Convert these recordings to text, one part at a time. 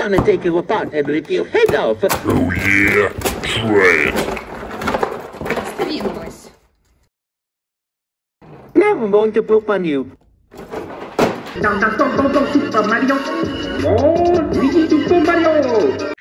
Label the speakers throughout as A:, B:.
A: gonna take you apart and rip your head off.
B: Oh yeah, try it.
C: Стринглась.
A: Now I'm going to poop on you.
D: Super Mario! Oh, Luigi Super Mario!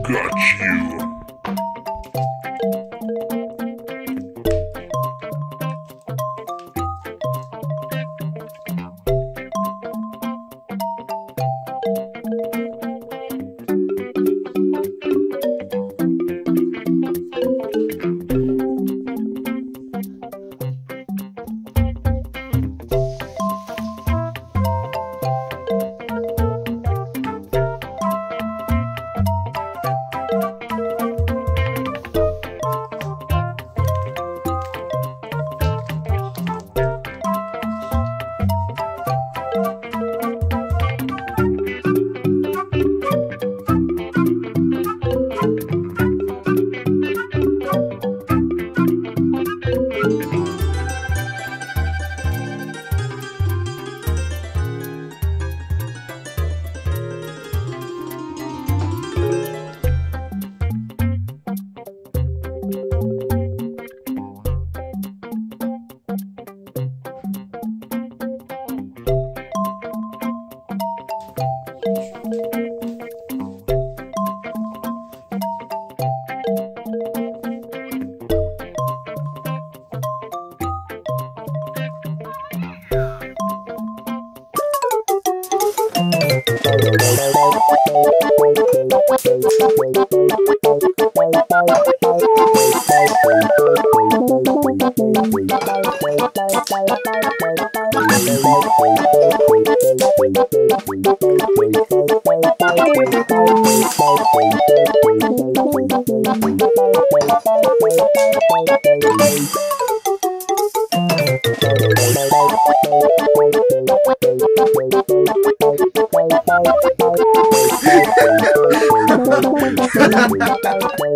B: Got you.
E: Ha ha ha ha!